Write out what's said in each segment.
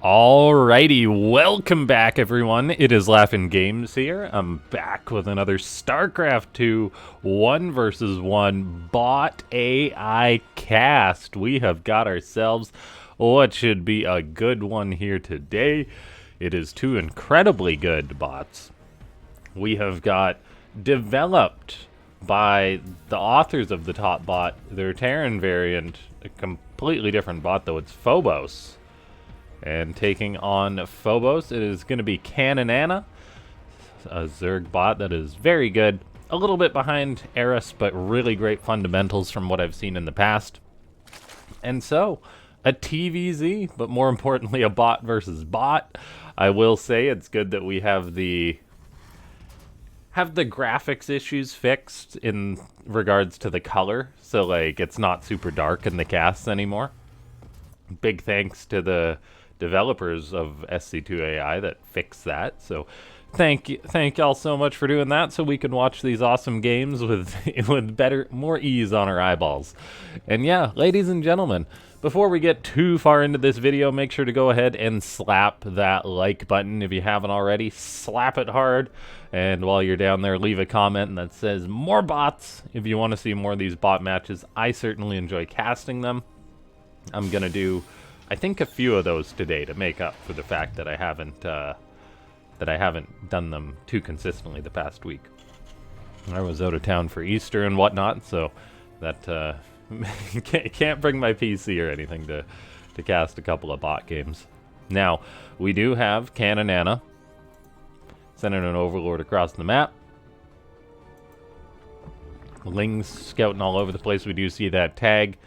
Alrighty, welcome back everyone. It is LaughNgamez here. I'm back with another Starcraft 2 1 versus 1 bot AI cast. We have got ourselves what should be a good one here today. It is two incredibly good bots. We have got developed by the authors of the top bot, their Terran variant, a completely different bot though. It's Phobos. And taking on Phobos, it is going to be Caninana, a Zerg bot that is very good. A little bit behind Eris, but really great fundamentals from what I've seen in the past. And so, a TVZ, but more importantly, a bot versus bot. I will say it's good that we have the graphics issues fixed in regards to the color. So, like, it's not super dark in the casts anymore. Big thanks to the developers of SC2 AI that fixed that. So thank y'all so much for doing that, so we can watch these awesome games with more ease on our eyeballs. And yeah, ladies and gentlemen, before we get too far into this video, make sure to go ahead and slap that like button if you haven't already. Slap it hard. And while you're down there, leave a comment that says more bots if you want to see more of these bot matches. I certainly enjoy casting them. I'm gonna do, I think, a few of those today to make up for the fact that I haven't done them too consistently the past week. I was out of town for Easter and whatnot, so that can't bring my PC or anything to cast a couple of bot games. Now, we do have Caninana sending an overlord across the map. Lings scouting all over the place. We do see that tag.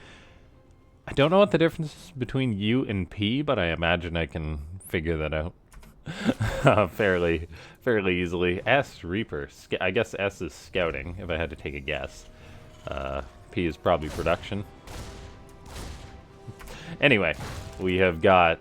I don't know what the difference is between U and P, but I imagine I can figure that out fairly easily. S, Reaper. I guess S is scouting, if I had to take a guess. P is probably production. Anyway, we have got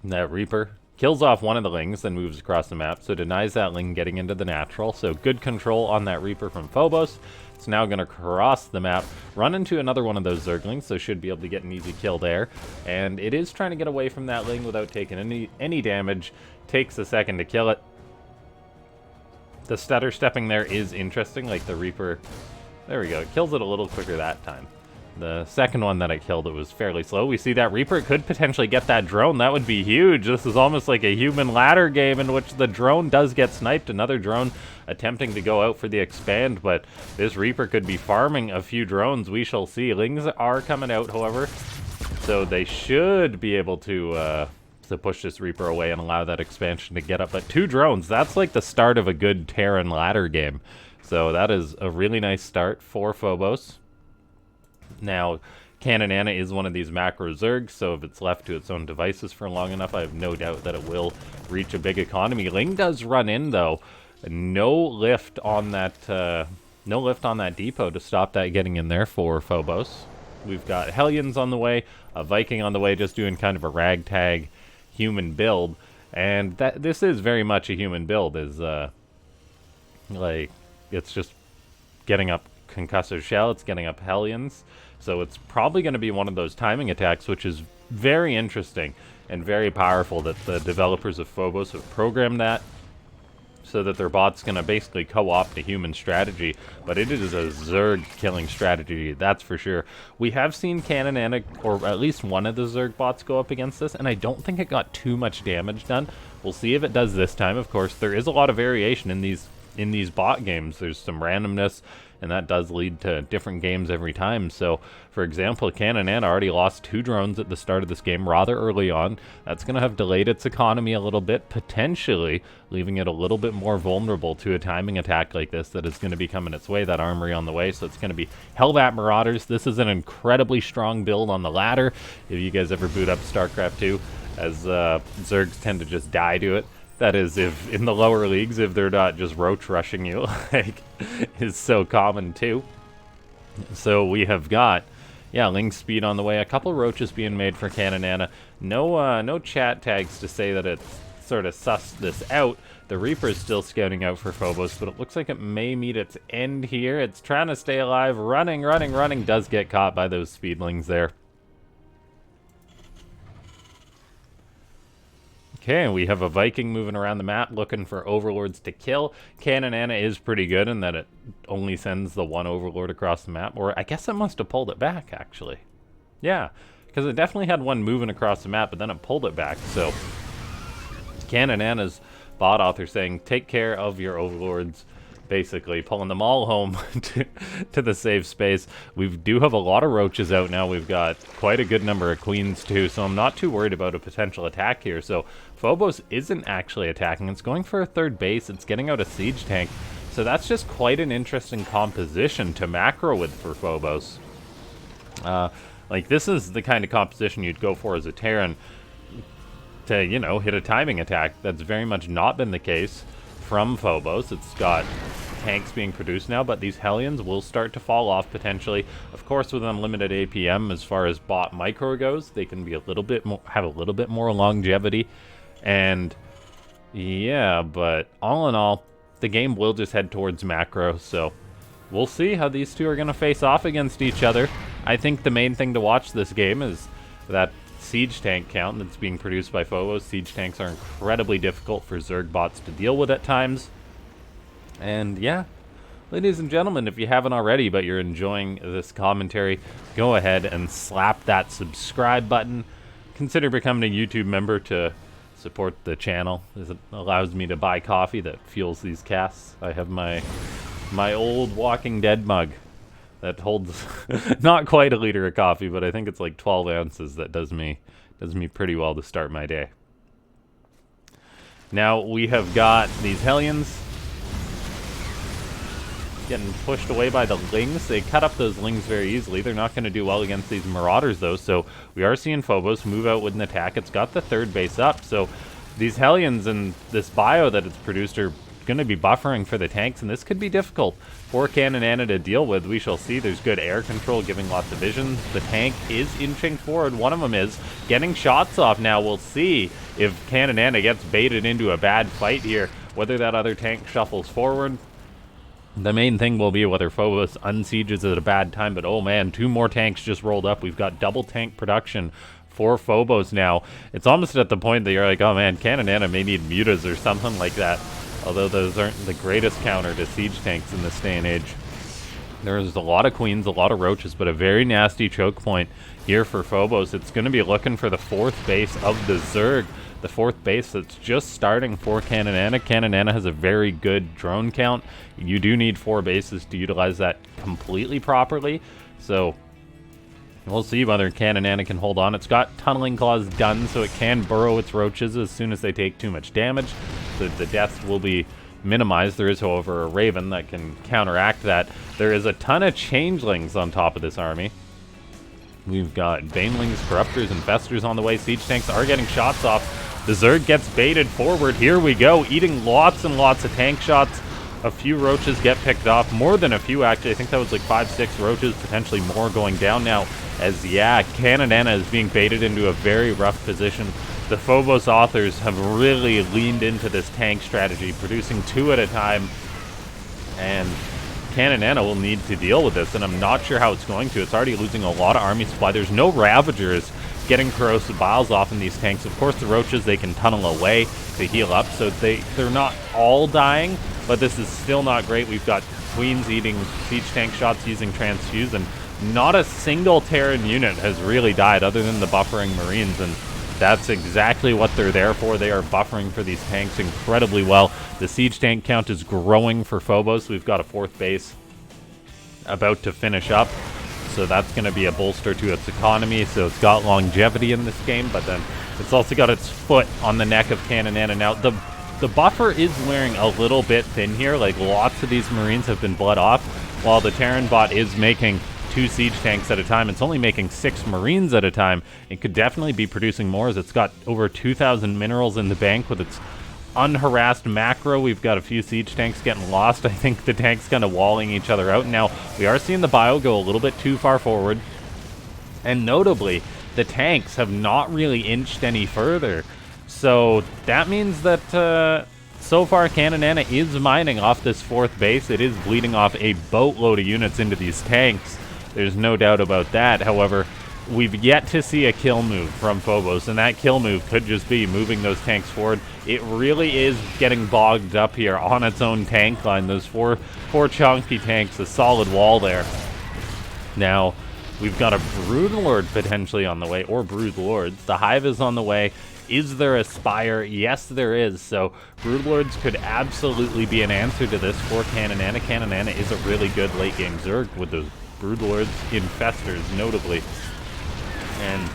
that Reaper. Kills off one of the Lings, then moves across the map, so denies that Ling getting into the natural. So good control on that Reaper from Phobos. It's now going to cross the map, run into another one of those Zerglings, so should be able to get an easy kill there. And it is trying to get away from that Ling without taking any damage. Takes a second to kill it. The stutter stepping there is interesting, like the Reaper. There we go. It kills it a little quicker that time. The second one that I killed, it was fairly slow. We see that Reaper could potentially get that drone. That would be huge. This is almost like a human ladder game in which the drone does get sniped. Another drone attempting to go out for the expand, but this Reaper could be farming a few drones. We shall see. Lings are coming out, however, so they should be able to push this Reaper away and allow that expansion to get up. But two drones, that's like the start of a good Terran ladder game. So that is a really nice start for Phobos. Now, Caninana is one of these macro Zergs, so if it's left to its own devices for long enough, I have no doubt that it will reach a big economy. Ling does run in, though. No lift on that depot to stop that getting in there for Phobos. We've got Hellions on the way, a Viking on the way, just doing kind of a ragtag human build. And this is very much a human build, like, it's just getting up Concussive Shell, it's getting up Hellions. So it's probably going to be one of those timing attacks, which is very interesting and very powerful that the developers of Phobos have programmed that so that their bot's going to basically co-opt a human strategy. But it is a Zerg killing strategy, that's for sure. We have seen Caninana, or at least one of the Zerg bots, go up against this, and I don't think it got too much damage done. We'll see if it does this time. Of course, there is a lot of variation in these bot games. There's some randomness, and that does lead to different games every time. So, for example, Caninana already lost 2 drones at the start of this game rather early on. That's going to have delayed its economy a little bit, potentially leaving it a little bit more vulnerable to a timing attack like this that is going to be coming its way, that armory on the way. So it's going to be Hellbat Marauders. This is an incredibly strong build on the ladder. If you guys ever boot up Starcraft 2, as Zergs tend to just die to it. That is, if in the lower leagues, if they're not just roach rushing you, like, is so common too. So we have got, yeah, Ling speed on the way. A couple roaches being made for Caninana. No chat tags to say that it's sort of sussed this out. The Reaper is still scouting out for Phobos, but it looks like it may meet its end here. It's trying to stay alive, running, does get caught by those speedlings there. Okay, we have a Viking moving around the map looking for overlords to kill. Caninana is pretty good in that it only sends the one overlord across the map, or I guess it must have pulled it back, actually. Yeah, because it definitely had one moving across the map, but then it pulled it back, so Caninana's bot author saying, take care of your overlords, basically pulling them all home to the safe space. We do have a lot of roaches out now. We've got quite a good number of queens too, so I'm not too worried about a potential attack here. So Phobos isn't actually attacking. It's going for a third base. It's getting out a siege tank. So that's just quite an interesting composition to macro with for Phobos. Like, this is the kind of composition you'd go for as a Terran to, you know, hit a timing attack. That's very much not been the case from Phobos. It's got tanks being produced now, but these Hellions will start to fall off potentially. Of course, with unlimited APM, as far as bot micro goes, they can be a little bit more, have a little bit more longevity. And yeah, but all in all, the game will just head towards macro, so we'll see how these two are going to face off against each other. I think the main thing to watch this game is that siege tank count that's being produced by Phobos. Siege tanks are incredibly difficult for Zerg bots to deal with at times. And yeah, ladies and gentlemen, if you haven't already but you're enjoying this commentary, go ahead and slap that subscribe button. Consider becoming a YouTube member to support the channel, as it allows me to buy coffee that fuels these casts. I have my old Walking Dead mug that holds not quite a liter of coffee, but I think it's like 12 ounces. That does me pretty well to start my day. Now we have got these Hellions getting pushed away by the Lings. They cut up those Lings very easily. They're not going to do well against these Marauders though, so we are seeing Phobos move out with an attack. It's got the third base up, so these Hellions and this bio that it's produced are going to be buffering for the tanks, and this could be difficult for Caninana to deal with. We shall see. There's good air control, giving lots of vision. The tank is inching forward. One of them is getting shots off now. We'll see if Caninana gets baited into a bad fight here, whether that other tank shuffles forward. The main thing will be whether Phobos unsieges at a bad time, but oh man, 2 more tanks just rolled up. We've got double tank production for Phobos now. It's almost at the point that you're like, oh man, Caninana may need mutas or something like that. Although those aren't the greatest counter to siege tanks in this day and age. There's a lot of queens, a lot of roaches, but a very nasty choke point here for Phobos. It's going to be looking for the 4th base of the Zerg. The 4th base that's just starting for Caninana. Caninana has a very good drone count. You do need 4 bases to utilize that completely properly. So we'll see whether Caninana can hold on. It's got tunneling claws done, so it can burrow its roaches as soon as they take too much damage. So the deaths will be minimized. There is, however, a Raven that can counteract that. There is a ton of changelings on top of this army. We've got Banelings, Corruptors, Infestors on the way. Siege tanks are getting shots off. The Zerg gets baited forward. Here we go, eating lots and lots of tank shots. A few roaches get picked off. More than a few, actually. I think that was like 5-6 roaches, potentially more going down now. As, yeah, Caninana is being baited into a very rough position. The Phobos authors have really leaned into this tank strategy, producing 2 at a time. And Caninana will need to deal with this, and I'm not sure how it's going to. It's already losing a lot of army supply. There's no Ravagers getting corrosive biles off in these tanks. Of course, the roaches, they can tunnel away to heal up, so they're not all dying, but this is still not great. We've got queens eating siege tank shots using transfuse, and not a single Terran unit has really died other than the buffering Marines, and that's exactly what they're there for. They are buffering for these tanks incredibly well. The siege tank count is growing for Phobos. We've got a 4th base about to finish up, so that's going to be a bolster to its economy. So it's got longevity in this game, but then it's also got its foot on the neck of Caninana. Now, the buffer is wearing a little bit thin here. Like, lots of these Marines have been bled off, while the Terran bot is making 2 siege tanks at a time. It's only making 6 Marines at a time. It could definitely be producing more, as it's got over 2,000 minerals in the bank with its unharassed macro. We've got a few siege tanks getting lost. I think the tanks kind of walling each other out. Now, we are seeing the bio go a little bit too far forward. And notably, the tanks have not really inched any further. So that means that so far Caninana is mining off this 4th base. It is bleeding off a boatload of units into these tanks. There's no doubt about that. However, we've yet to see a kill move from Phobos, and that kill move could just be moving those tanks forward. It really is getting bogged up here on its own tank line. Those four chunky tanks, a solid wall there. Now, we've got a Broodlord potentially on the way, or Broodlords. The Hive is on the way. Is there a Spire? Yes, there is. So, Broodlords could absolutely be an answer to this for Caninana. Caninana is a really good late-game Zerg with those Broodlords, Infestors, notably. And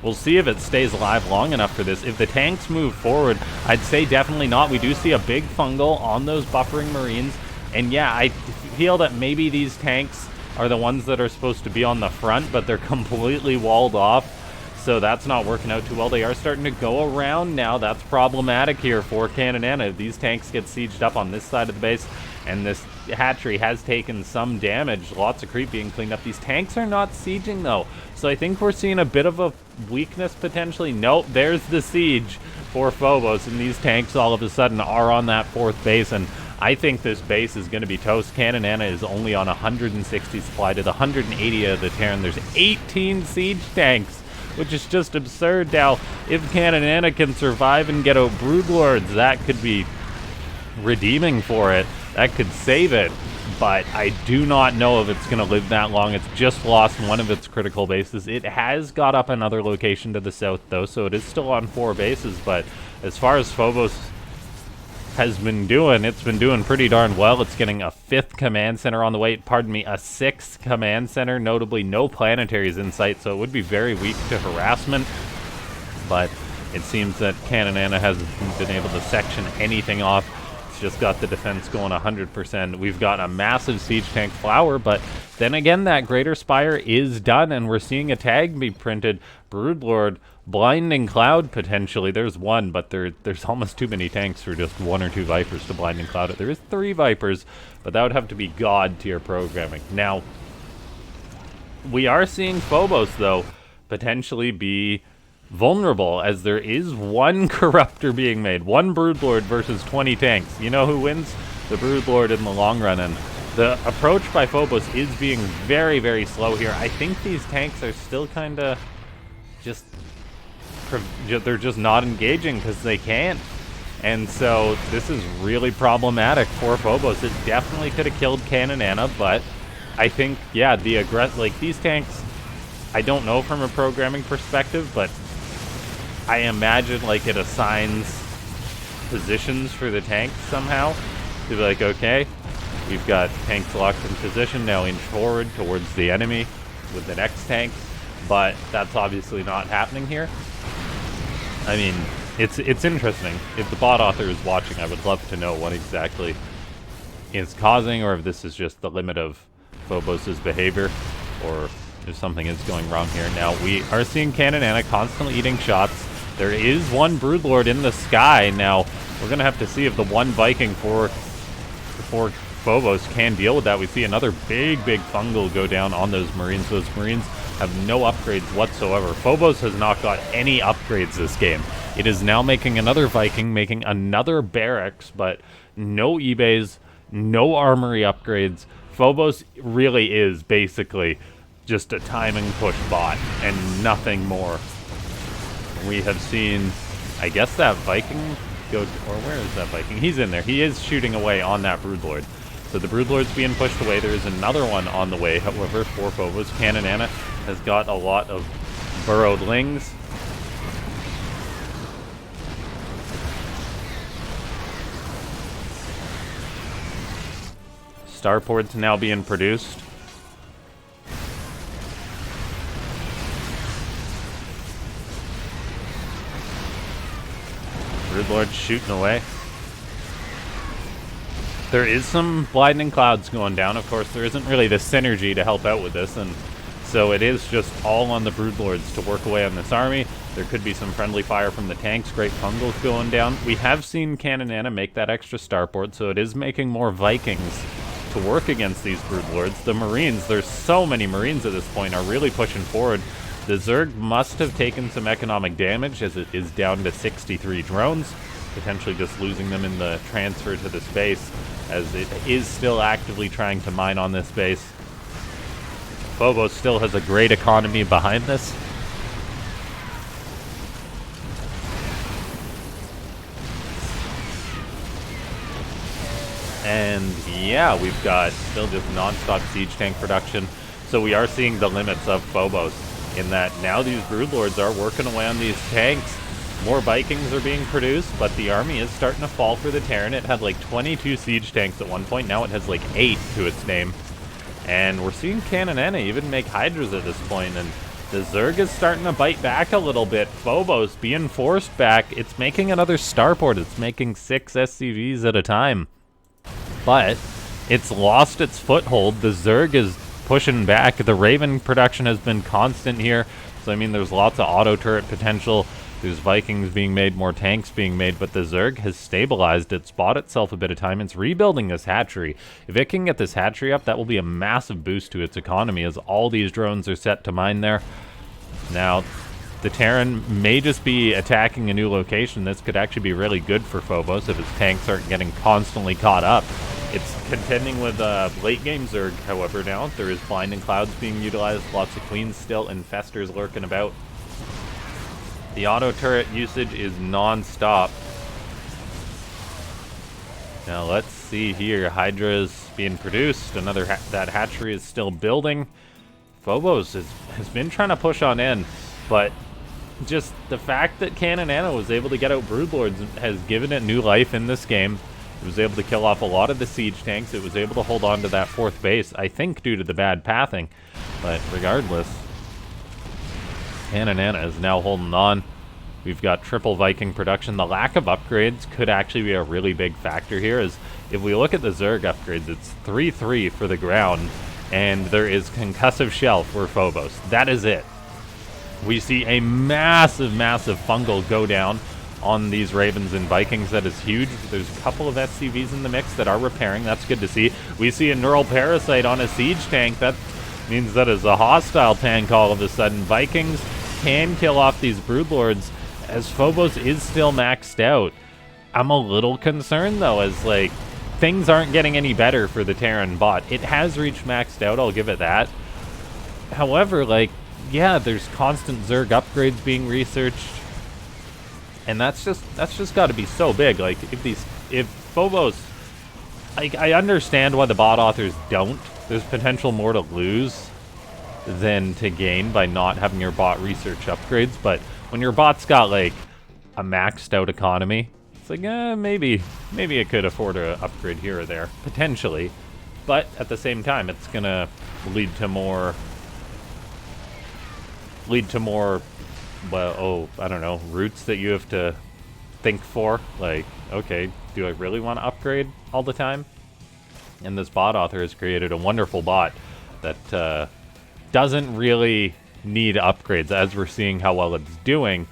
we'll see if it stays alive long enough for this. If the tanks move forward, I'd say definitely not. We do see a big fungal on those buffering Marines. And yeah, I feel that maybe these tanks are the ones that are supposed to be on the front, but they're completely walled off. So that's not working out too well. They are starting to go around now. That's problematic here for Caninana. If these tanks get sieged up on this side of the base, and this hatchery has taken some damage, lots of creep being cleaned up. These tanks are not sieging, though. So I think we're seeing a bit of a weakness, potentially. Nope, there's the siege for Phobos, and these tanks all of a sudden are on that fourth base, and I think this base is going to be toast. Caninana is only on 160 supply to the 180 of the Terran. There's 18 siege tanks, which is just absurd. Now, if Caninana can survive and get out Broodlords, that could be redeeming for it. That could save it, but I do not know if it's going to live that long. It's just lost one of its critical bases. It has got up another location to the south, though, so it is still on 4 bases, but as far as Phobos has been doing, it's been doing pretty darn well. It's getting a 5th command center on the way, pardon me, a 6th command center, notably no planetaries in sight, so it would be very weak to harassment, but it seems that Caninana hasn't been able to section anything off. It's just got the defense going 100%. We've got a massive siege tank flower, but then again, that Greater Spire is done, and we're seeing a tag be printed. Broodlord, Blinding Cloud, potentially. There's one, but there's almost too many tanks for just 1 or 2 Vipers to Blinding Cloud it. There is 3 Vipers, but that would have to be God tier programming. Now, we are seeing Phobos, though, potentially be vulnerable, as there is 1 Corruptor being made. 1 Broodlord versus 20 tanks. You know who wins? The Broodlord in the long run, and the approach by Phobos is being very, very slow here. I think these tanks are still kind of just... they're just not engaging because they can't. And so this is really problematic for Phobos. It definitely could have killed Caninana, but I think, yeah, like these tanks, I don't know from a programming perspective, but I imagine like it assigns positions for the tanks somehow. To be like, okay, we've got tanks locked in position, now inch forward towards the enemy with the next tank, but that's obviously not happening here. I mean, it's interesting. If the bot author is watching, I would love to know what exactly is causing, or if this is just the limit of Phobos' behavior, or if something is going wrong here. Now, we are seeing Caninana constantly eating shots. There is 1 Broodlord in the sky. Now, we're going to have to see if the 1 Viking for Phobos can deal with that. We see another big fungal go down on those Marines. Those Marines have no upgrades whatsoever. Phobos has not got any upgrades this game. It is now making another Viking, making another barracks, but no eBays, no armory upgrades. Phobos really is basically just a timing push bot and nothing more. We have seen, I guess, that Viking go, or where is that Viking? He's in there. He is shooting away on that Broodlord. So the Broodlord's being pushed away. There is another one on the way, however, for Phobos. Caninana has got a lot of burrowed lings. Starports now being produced. Broodlord shooting away. There is some blinding clouds going down. Of course, there isn't really the synergy to help out with this, and so it is just all on the Broodlords to work away on this army. There could be some friendly fire from the tanks. Great fungals going down. We have seen Caninana make that extra starport, so it is making more Vikings to work against these Broodlords. The Marines, there's so many Marines at this point, are really pushing forward. The Zerg must have taken some economic damage, as it is down to 63 drones, potentially just losing them in the transfer to this base, as it is still actively trying to mine on this base. Phobos still has a great economy behind this. And yeah, we've got still just non-stop siege tank production. So we are seeing the limits of Phobos in that now these Broodlords are working away on these tanks. More Vikings are being produced, but the army is starting to fall for the Terran. It had like 22 siege tanks at one point. Now it has like 8 to its name. And we're seeing Caninana even make Hydras at this point, and the Zerg is starting to bite back a little bit. Phobos being forced back. It's making another starport. It's making 6 SCVs at a time. But it's lost its foothold. The Zerg is pushing back. The Raven production has been constant here. So, I mean, there's lots of auto turret potential. There's Vikings being made, more tanks being made, but the Zerg has stabilized. It's bought itself a bit of time. It's rebuilding this hatchery. If it can get this hatchery up, that will be a massive boost to its economy as all these drones are set to mine there. Now, the Terran may just be attacking a new location. This could actually be really good for Phobos if its tanks aren't getting constantly caught up. It's contending with late game Zerg, however, now. There is Blinding Clouds being utilized, lots of Queens still, Infestors lurking about. The auto turret usage is non-stop. Now let's see here. Hydra's being produced. Another that hatchery is still building. Phobos has been trying to push on in, but just the fact that Caninana was able to get out Broodlords has given it new life in this game. It was able to kill off a lot of the siege tanks. It was able to hold on to that 4th base, I think due to the bad pathing. But regardless, Caninana is now holding on. We've got triple Viking production. The lack of upgrades could actually be a really big factor here, as if we look at the Zerg upgrades, it's 3-3 for the ground, and there is concussive shell for Phobos. That is it. We see a massive, massive fungal go down on these Ravens and Vikings. That is huge. There's a couple of SCVs in the mix that are repairing. That's good to see. We see a neural parasite on a siege tank. That means that is a hostile tank all of a sudden. Vikings can kill off these Broodlords as Phobos is still maxed out. I'm a little concerned though, as like things aren't getting any better for the Terran bot. It has reached maxed out, I'll give it that. However, like, yeah, there's constant Zerg upgrades being researched, and that's just got to be so big. Like, if Phobos, like, I understand why the bot authors don't. There's potential more to lose than to gain by not having your bot research upgrades, but when your bot's got like a maxed out economy, it's like maybe it could afford an upgrade here or there potentially, but at the same time it's gonna lead to more well, I don't know, routes that you have to think for, like, okay, do I really want to upgrade all the time? And this bot author has created a wonderful bot that doesn't really need upgrades, as we're seeing how well it's doing.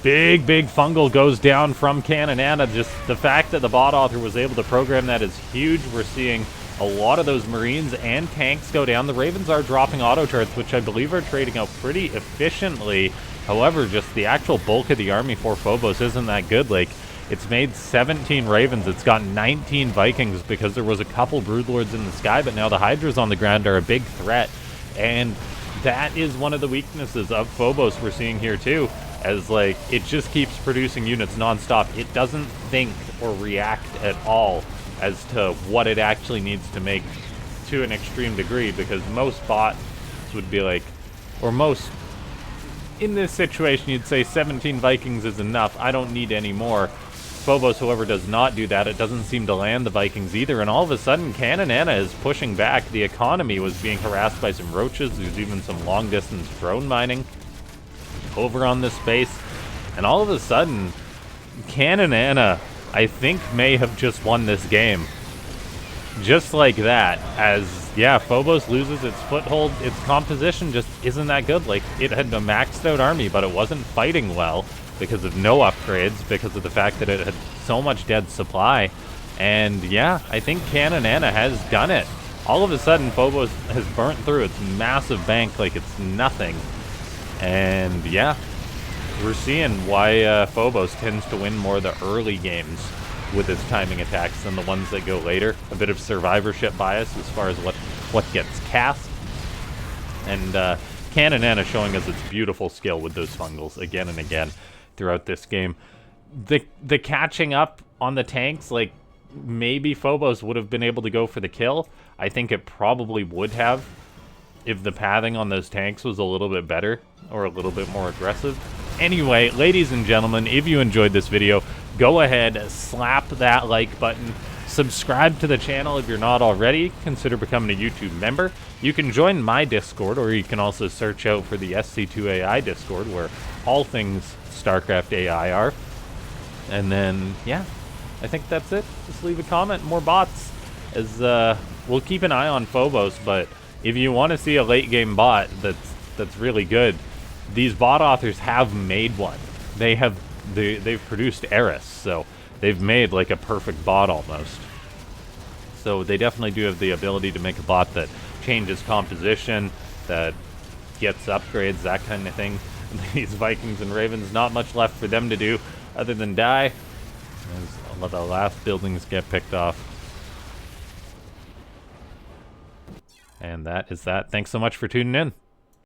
Big fungal goes down from Caninana. Just the fact that the bot author was able to program that is huge. We're seeing a lot of those Marines and tanks go down. The Ravens are dropping auto turrets, which I believe are trading out pretty efficiently. However, just the actual bulk of the army for Phobos isn't that good. Like, it's made 17 Ravens. It's got 19 Vikings because there was a couple Broodlords in the sky, but now the Hydras on the ground are a big threat. And that is one of the weaknesses of Phobos we're seeing here too, as like it just keeps producing units nonstop. It doesn't think or react at all as to what it actually needs to make to an extreme degree, because most bots would be like, or most in this situation you'd say 17 Vikings is enough, I don't need any more. Phobos, however, does not do that. It doesn't seem to land the Vikings either, and all of a sudden Caninana is pushing back. The economy was being harassed by some roaches. There's even some long-distance drone mining over on this base, and all of a sudden Caninana, I think, may have just won this game. Just like that, as, yeah, Phobos loses its foothold. Its composition just isn't that good. Like, it had a maxed out army, but it wasn't fighting well because of no upgrades, because of the fact that it had so much dead supply. And yeah, I think Caninana has done it. All of a sudden, Phobos has burnt through its massive bank like it's nothing. And yeah, we're seeing why Phobos tends to win more of the early games with its timing attacks than the ones that go later. A bit of survivorship bias as far as what what gets cast. And Caninana showing us its beautiful skill with those fungals again and again throughout this game. The catching up on the tanks, like, maybe Phobos would have been able to go for the kill. I think it probably would have if the pathing on those tanks was a little bit better or a little bit more aggressive. Anyway, ladies and gentlemen, if you enjoyed this video, go ahead, slap that like button. Subscribe to the channel if you're not already. Consider becoming a YouTube member. You can join my Discord, or you can also search out for the SC2 AI Discord, where all things Starcraft AI are. And then, yeah, I think that's it. Just leave a comment, more bots, as we'll keep an eye on Phobos. But if you want to see a late game bot that's really good, these bot authors have made one. They've produced Eris, so they've made like a perfect bot almost. So they definitely do have the ability to make a bot that changes composition, that gets upgrades, that kind of thing. These Vikings and Ravens, not much left for them to do other than die, as the last buildings get picked off. And that is that. Thanks so much for tuning in.